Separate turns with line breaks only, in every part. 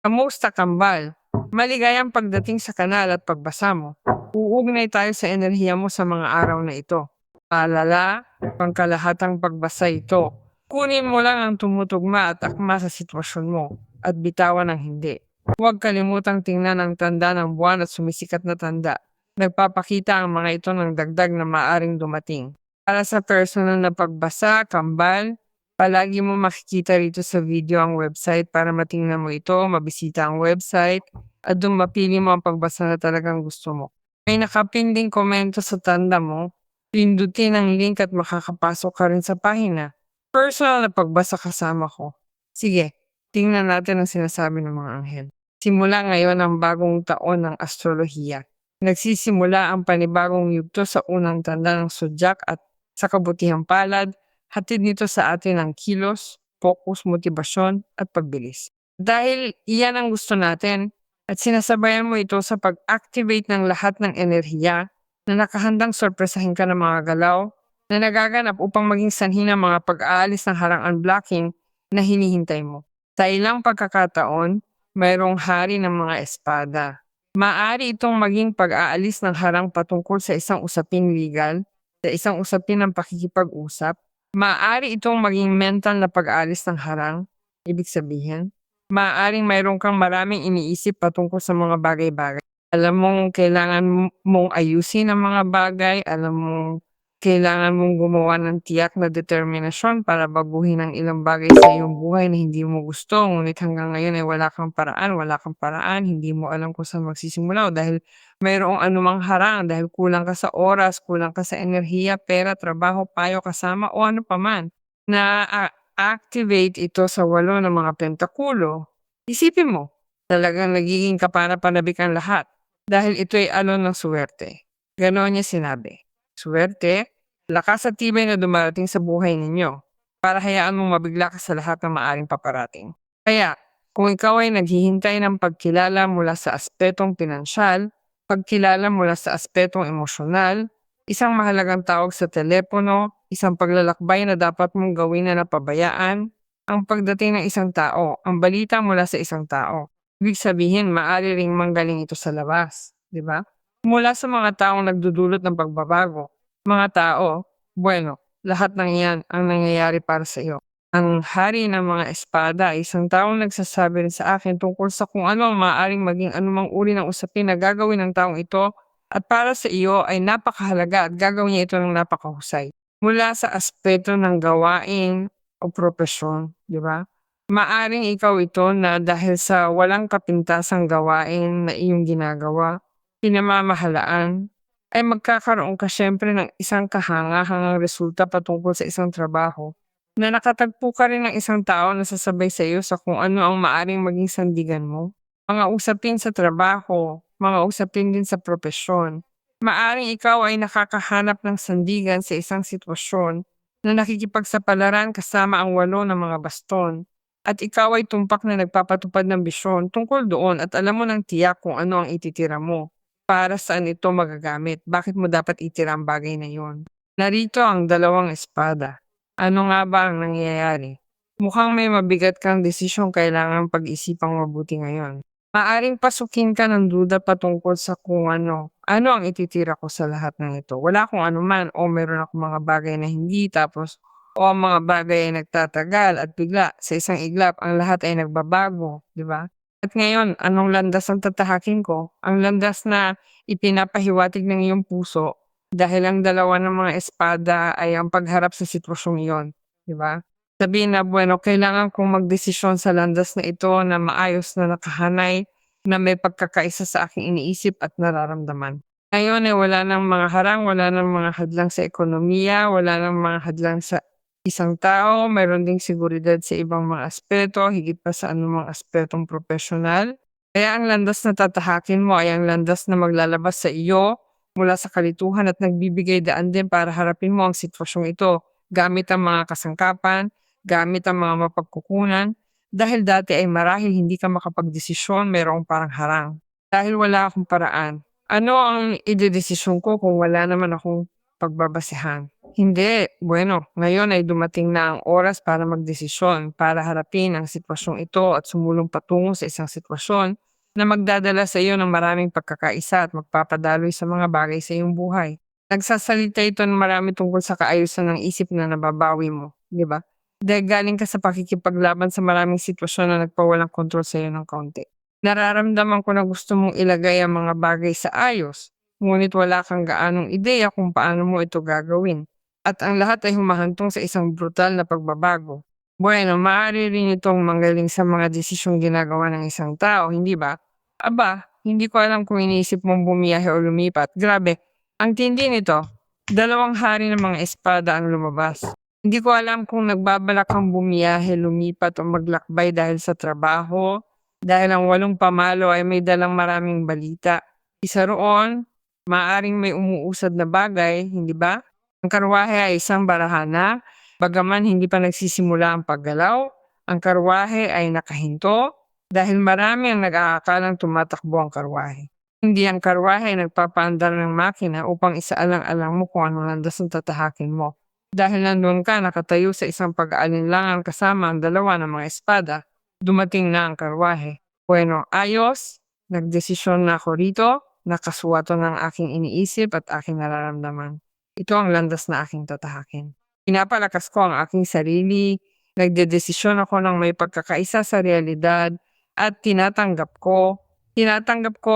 Kamusta kambal? Maligayang pagdating sa kanal at pagbasa mo. Uugnay tayo sa enerhiya mo sa mga araw na ito. Paalala, pangkalahatang pagbasa ito. Kunin mo lang ang tumutugma at akma sa sitwasyon mo at bitawan ang hindi. Huwag kalimutang tingnan ang tanda ng buwan at sumisikat na tanda. Nagpapakita ang mga ito ng dagdag na maaring dumating. Para sa personal na pagbasa, kambal, palagi mo makikita rito sa video ang website para matingnan mo ito, mabisita ang website, at doon mapili mo ang pagbasa na talagang gusto mo. May nakapinding komento sa tanda mo, pindutin ang link at makakapasok ka rin sa pahina. Personal na pagbasa kasama ko. Sige, tingnan natin ang sinasabi ng mga anghel. Simula ngayon ang bagong taon ng astrolohiya. Nagsisimula ang panibagong yugto sa unang tanda ng Zodiac at sa kabutihang palad. Hatid nito sa atin ang kilos, focus, motibasyon at pagbilis. Dahil iyan ang gusto natin at sinasabayan mo ito sa pag-activate ng lahat ng enerhiya na nakahandang sorpresahin ka ng mga galaw na nagaganap upang maging sanhi ng mga pag-aalis ng harang unblocking na hinihintay mo. Sa ilang pagkakataon, mayroong hari ng mga espada. Maaari itong maging pag-aalis ng harang patungkol sa isang usaping legal, sa isang usapin ng pakikipag-usap. Maaari itong maging mental na pag-aalis ng harang, ibig sabihin. Maaaring mayroon kang maraming iniisip patungkol sa mga bagay-bagay. Alam mong kailangan mong ayusin ang mga bagay, alam mong kailangan mong gumawa ng tiyak na determinasyon para baguhin ang ilang bagay sa iyong buhay na hindi mo gusto. Ngunit hanggang ngayon ay wala kang paraan, hindi mo alam kung saan magsisimula o dahil mayroong anumang harang, dahil kulang ka sa oras, kulang ka sa enerhiya, pera, trabaho, payo, kasama o ano paman. Na-activate ito sa 8 ng mga pentakulo. Isipin mo, talagang nagiging kapana-panabik ang lahat dahil ito ay alon ng suwerte. Ganon niya sinabi. Suwerte, lakas at tibay na dumarating sa buhay ninyo para hayaan mong mabigla ka sa lahat ng maaring paparating. Kaya, kung ikaw ay naghihintay ng pagkilala mula sa aspetong pinansyal, pagkilala mula sa aspetong emosyonal, isang mahalagang tawag sa telepono, isang paglalakbay na dapat mong gawin na napabayaan, ang pagdating ng isang tao, ang balita mula sa isang tao. Ibig sabihin, maaari ring manggaling ito sa labas, di ba? Mula sa mga taong nagdudulot ng pagbabago. Mga tao, bueno, lahat ng iyan ang nangyayari para sa iyo. Ang hari ng mga espada ay isang taong nagsasabi rin sa akin tungkol sa kung ano ang maaaring maging anumang uri ng usapin na gagawin ng taong ito at para sa iyo ay napakahalaga at gagawin niya ito ng napakahusay. Mula sa aspeto ng gawain o propesyon, di ba? Maaring ikaw ito na dahil sa walang kapintasang gawain na iyong ginagawa, pinamamahalaan, ay magkakaroon ka syempre ng isang kahangahangang resulta patungkol sa isang trabaho na nakatagpo ka rin ng isang tao na sasabay sa iyo sa kung ano ang maaring maging sandigan mo. Mga usapin sa trabaho, mga usapin din sa propesyon. Maaring ikaw ay nakakahanap ng sandigan sa isang sitwasyon na nakikipagsapalaran kasama ang 8 ng mga baston. At ikaw ay tumpak na nagpapatupad ng bisyon tungkol doon at alam mo ng tiyak kung ano ang ititira mo. Para saan ito magagamit? Bakit mo dapat itira ang bagay na yon? Narito ang 2 espada. Ano nga ba ang nangyayari? Mukhang may mabigat kang desisyon kailangan pag-isipang mabuti ngayon. Maaring pasukin ka ng duda patungkol sa kung ano ang ititira ko sa lahat ng ito. Wala akong anuman o meron akong mga bagay na hindi tapos o ang mga bagay ay nagtatagal at bigla sa isang iglap ang lahat ay nagbabago, di ba? At ngayon, anong landas ang tatahakin ko? Ang landas na ipinapahiwatig ng iyong puso dahil ang 2 ng mga espada ay ang pagharap sa sitwasyong iyon, di ba? Sabihin na, bueno, kailangan kong magdesisyon sa landas na ito na maayos na nakahanay na may pagkakaisa sa aking iniisip at nararamdaman. Ngayon ay wala ng mga harang, wala ng mga hadlang sa ekonomiya, wala ng mga hadlang sa isang tao, mayroon ding seguridad sa ibang mga aspeto, higit pa sa anumang aspetong profesional. Kaya ang landas na tatahakin mo ay ang landas na maglalabas sa iyo mula sa kalituhan at nagbibigay daan din para harapin mo ang sitwasyong ito gamit ang mga kasangkapan, gamit ang mga mapagkukunan, dahil dati ay marahil hindi ka makapagdesisyon, mayroong parang harang. Dahil wala akong paraan. Ano ang idedesisyon ko kung wala naman akong pagbabasehan Hindi. Bueno, ngayon ay dumating na ang oras para magdesisyon, para harapin ang sitwasyong ito at sumulong patungo sa isang sitwasyon na magdadala sa iyo ng maraming pagkakaisa at magpapadaloy sa mga bagay sa iyong buhay. Nagsasalita ito ng marami tungkol sa kaayusan ng isip na nababawi mo, di ba? Dahil galing ka sa pakikipaglaban sa maraming sitwasyon na nagpawalang kontrol sa iyo ng kaunti. Nararamdaman ko na gusto mong ilagay ang mga bagay sa ayos, ngunit wala kang gaanong ideya kung paano mo ito gagawin. At ang lahat ay humahantong sa isang brutal na pagbabago. Bueno, maaari rin itong manggaling sa mga desisyong ginagawa ng isang tao, hindi ba? Aba, hindi ko alam kung iniisip mong bumiyahe o lumipat. Grabe, ang tindi nito. Dalawang hari ng mga espada ang lumabas. Hindi ko alam kung nagbabalak kang bumiyahe, lumipat o maglakbay dahil sa trabaho, dahil ang walong pamalo ay may dalang maraming balita. Isa roon, maaaring may umuusad na bagay, hindi ba? Ang karwahe ay isang barahana, bagaman hindi pa nagsisimula ang paggalaw, ang karwahe ay nakahinto dahil marami ang nag-aakalang tumatakbo ang karwahe. Hindi ang karwahe ay nagpapaandar ng makina upang isaalang-alang mo kung anong landas ang tatahakin mo. Dahil nandun ka nakatayo sa isang pag-aalinlangan kasama ang dalawa ng mga espada, dumating na ang karwahe. Bueno, ayos, nagdesisyon na ako rito, nakasuwato ng aking iniisip at aking nararamdaman. Ito ang landas na aking tatahakin. Pinapalakas ko ang aking sarili, nagdedesisyon ako ng may pagkakaisa sa realidad at tinatanggap ko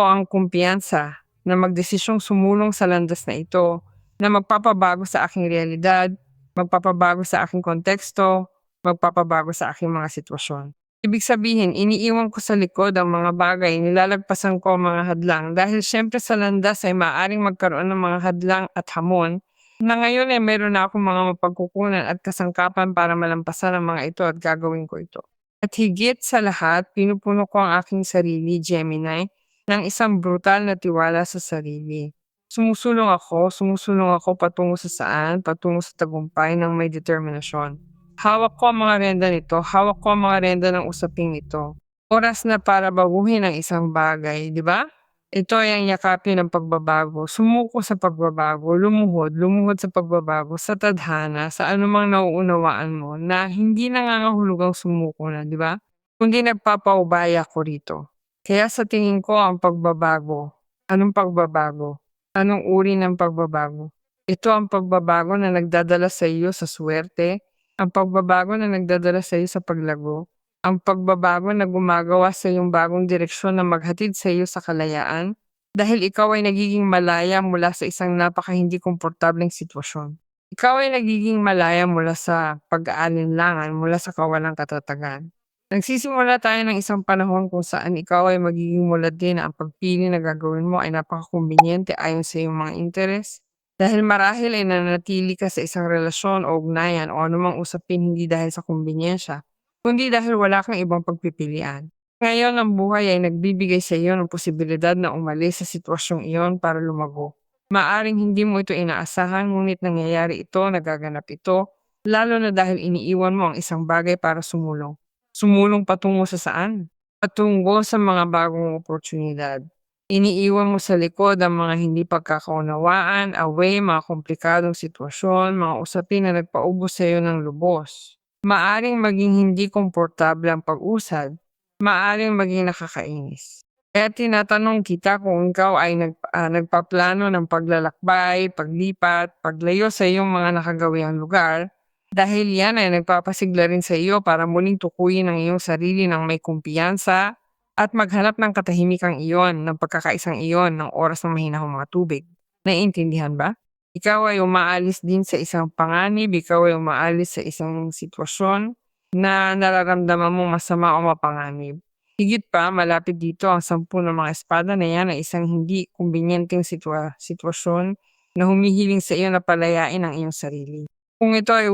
ang kumpiyansa na magdesisyong sumulong sa landas na ito na magpapabago sa aking realidad, magpapabago sa aking konteksto, magpapabago sa aking mga sitwasyon. Ibig sabihin, iniiwan ko sa likod ang mga bagay, nilalagpasan ko ang mga hadlang dahil syempre sa landas ay maaaring magkaroon ng mga hadlang at hamon na ngayon ay meron na akong mga mapagkukunan at kasangkapan para malampasan ang mga ito at gagawin ko ito. At higit sa lahat, pinupuno ko ang aking sarili, Gemini, ng isang brutal na tiwala sa sarili. Sumusulong ako patungo sa saan, patungo sa tagumpay ng may determinasyon. Hawak ko ang mga renda nito, hawak ko ang mga renda ng usaping ito. Oras na para baguhin ang isang bagay, di ba? Ito ay ang yakapin ng pagbabago, sumuko sa pagbabago, lumuhod sa pagbabago, sa tadhana, sa anumang nauunawaan mo na hindi nangangahulugang sumuko na, di ba? Kundi nagpapaubaya ko rito. Kaya sa tingin ko ang pagbabago. Anong pagbabago? Anong uri ng pagbabago? Ito ang pagbabago na nagdadala sa iyo sa swerte, ang pagbabago na nagdadala sa iyo sa paglago, ang pagbabago na gumagawa sa iyong bagong direksyon na maghatid sa iyo sa kalayaan dahil ikaw ay nagiging malaya mula sa isang napaka-hindi komportableng sitwasyon. Ikaw ay nagiging malaya mula sa pag-aalinlangan, mula sa kawalang katatagan. Nagsisimula tayo ng isang panahon kung saan ikaw ay magiging mulad din na ang pagpili na gagawin mo ay napaka-kumbinyente ayon sa iyong mga interes. Dahil marahil ay nanatili ka sa isang relasyon o ugnayan o anumang usapin hindi dahil sa kumbinyensya, kundi dahil wala kang ibang pagpipilian. Ngayon ang buhay ay nagbibigay sa iyo ng posibilidad na umalis sa sitwasyong iyon para lumago. Maaring hindi mo ito inaasahan ngunit nangyayari ito, nagaganap ito, lalo na dahil iniiwan mo ang isang bagay para sumulong. Sumulong patungo sa saan? Patungo sa mga bagong oportunidad. Iniiwan mo sa likod ang mga hindi pagkakaunawaan, away, mga komplikadong sitwasyon, mga usapin na nagpaubos sa iyo ng lubos. Maaring maging hindi komportable ang pag-usad, maaring maging nakakainis. Kaya tinatanong kita kung ikaw ay nagpaplano ng paglalakbay, paglipat, paglayo sa iyong mga nakagawihang lugar, dahil yan ay nagpapasigla rin sa iyo para muling tukuyin ang iyong sarili ng may kumpiyansa at maghanap ng katahimikang iyon, ng pagkakaisang iyon ng oras ng mahinahong mga tubig. Naiintindihan ba? Ikaw ay umaalis din sa isang panganib, ikaw ay umaalis sa isang sitwasyon na nararamdaman mong masama o mapanganib. Higit pa, malapit dito ang 10 ng mga espada na yan ay isang hindi kumbinyenteng sitwasyon na humihiling sa iyo na palayain ang iyong sarili. Kung ito ay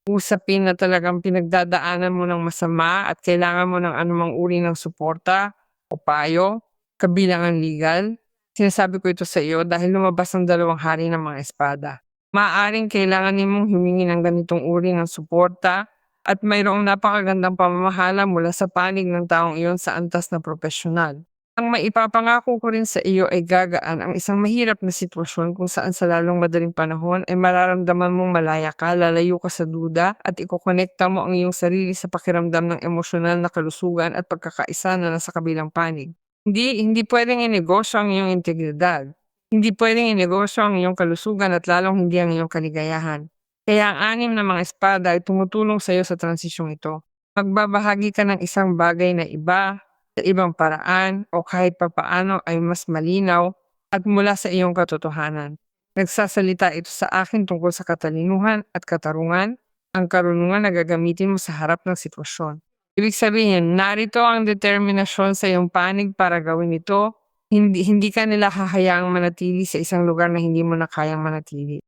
usapin na talagang pinagdadaanan mo ng masama at kailangan mo ng anumang uri ng suporta o payo, kabilang ang legal, sinasabi ko ito sa iyo dahil lumabas ang 2 hari ng mga espada. Maaaring kailangan nimong humingi ng ganitong uri ng suporta at mayroong napakagandang pamamahala mula sa panig ng taong iyon sa antas na propesyonal. Ang maipapangako ko rin sa iyo ay gagaan ang isang mahirap na sitwasyon kung saan sa lalong madaling panahon ay mararamdaman mong malaya ka, lalayo ka sa duda at ikokonekta mo ang iyong sarili sa pakiramdam ng emosyonal na kalusugan at pagkakaisa na nasa kabilang panig. Hindi pwedeng inegosyo ang iyong integridad. Hindi pwedeng inegosyo ang iyong kalusugan at lalong hindi ang iyong kaligayahan. Kaya ang anim na mga espada ay tumutulong sa iyo sa transisyong ito. Magbabahagi ka ng isang bagay na iba sa ibang paraan o kahit papaano ay mas malinaw at mula sa iyong katotohanan. Nagsasalita ito sa akin tungkol sa katalinuhan at katarungan, ang karunungan na gagamitin mo sa harap ng sitwasyon. Ibig sabihin, narito ang determinasyon sa iyong panig para gawin ito. Hindi ka nila hahayaang manatili sa isang lugar na hindi mo na kayang manatili.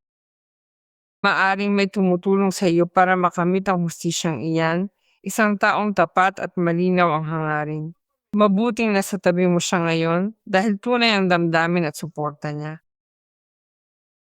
Maaring may tumutulong sa iyo para makamit ang hustisyang iyan, isang taong tapat at malinaw ang hangarin. Mabuting nasa tabi mo siya ngayon dahil tunay ang damdamin at suporta niya.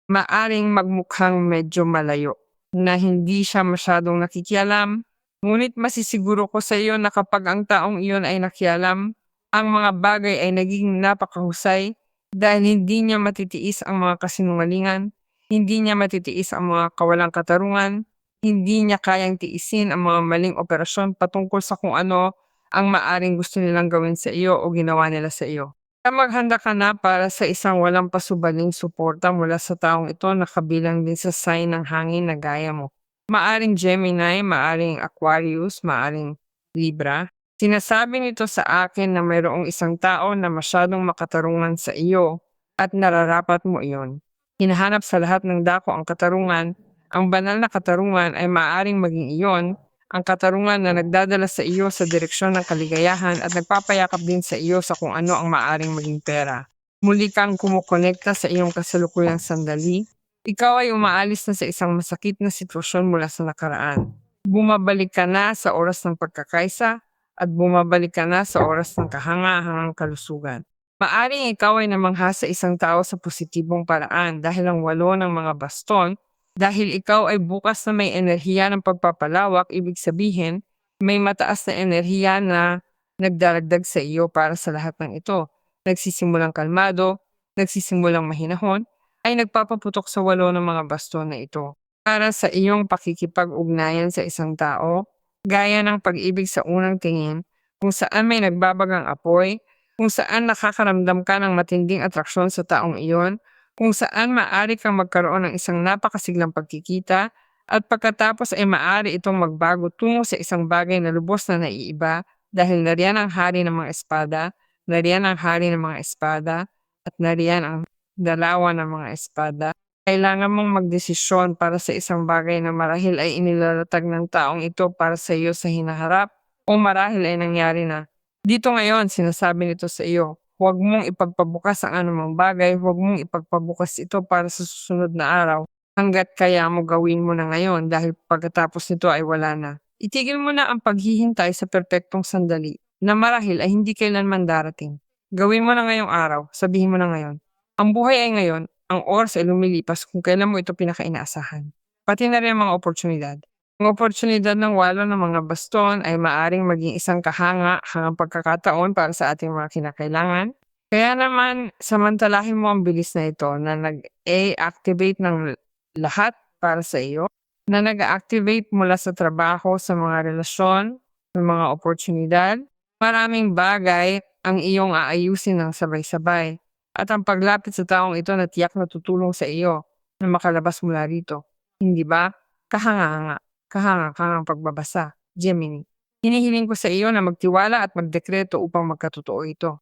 Maaring magmukhang medyo malayo, na hindi siya masyadong nakikialam, ngunit masisiguro ko sa iyo na kapag ang taong iyon ay nakialam, ang mga bagay ay nagiging napakahusay dahil hindi niya matitiis ang mga kasinungalingan, hindi niya matitiis ang mga kawalang katarungan, hindi niya kayang tiisin ang mga maling operasyon patungkol sa kung ano ang maaring gusto nilang gawin sa iyo o ginawa nila sa iyo. Kaya maghanda ka na para sa isang walang pasubaling suporta mula sa taong ito na kabilang din sa sign ng hangin na gaya mo. Maaring Gemini, maaring Aquarius, maaring Libra. Sinasabi nito sa akin na mayroong isang tao na masyadong makatarungan sa iyo at nararapat mo iyon. Hinahanap sa lahat ng dako ang katarungan. Ang banal na katarungan ay maaring maging iyon, ang katarungan na nagdadala sa iyo sa direksyon ng kaligayahan at nagpapayakap din sa iyo sa kung ano ang maaring maging pera. Muli kang kumukonekta sa iyong kasalukuyang sandali. Ikaw ay umaalis na sa isang masakit na sitwasyon mula sa nakaraan. Bumabalik ka na sa oras ng pagkakaisa at bumabalik ka na sa oras ng kahangahangang kalusugan. Maaring ikaw ay namangha sa isang tao sa positibong paraan dahil ang 8 ng mga baston. Dahil ikaw ay bukas na may enerhiya ng pagpapalawak, ibig sabihin, may mataas na enerhiya na nagdaragdag sa iyo para sa lahat ng ito. Nagsisimulang kalmado, nagsisimulang mahinahon, ay nagpapaputok sa 8 ng mga baston na ito. Para sa iyong pakikipag-ugnayan sa isang tao, gaya ng pag-ibig sa unang tingin, kung saan may nagbabagang apoy, kung saan nakakaramdam ka ng matinding atraksyon sa taong iyon, kung saan maaari kang magkaroon ng isang napakasiglang pagkikita at pagkatapos ay maaari itong magbago tungo sa isang bagay na lubos na naiiba dahil nariyan ang hari ng mga espada, nariyan ang hari ng mga espada, at nariyan ang dalawa ng mga espada. Kailangan mong magdesisyon para sa isang bagay na marahil ay inilalatag ng taong ito para sa iyo sa hinaharap o marahil ay nangyari na. Dito ngayon, sinasabi nito sa iyo, huwag mong ipagpabukas ang anumang bagay, huwag mong ipagpabukas ito para sa susunod na araw. Hanggat kaya mo gawin mo na ngayon dahil pagkatapos nito ay wala na. Itigil mo na ang paghihintay sa perpektong sandali na marahil ay hindi kailanman darating. Gawin mo na ngayong araw, sabihin mo na ngayon. Ang buhay ay ngayon, ang oras ay lumilipas kung kailan mo ito pinakainaasahan. Pati na rin ang mga oportunidad. Ang oportunidad ng 8 ng mga baston ay maaring maging isang kahangahangang pagkakataon para sa ating mga kinakailangan. Kaya naman, samantalahin mo ang bilis na ito na nag-activate ng lahat para sa iyo, na nag-activate mula sa trabaho, sa mga relasyon, sa mga oportunidad. Maraming bagay ang iyong aayusin ng sabay-sabay. At ang paglapit sa taong ito na tiyak na tutulong sa iyo na makalabas mula rito. Hindi ba? Kahanga-hanga. Kahangahangang pagbabasa. Gemini. Hinihiling ko sa iyo na magtiwala at magdekreto upang magkatotoo ito.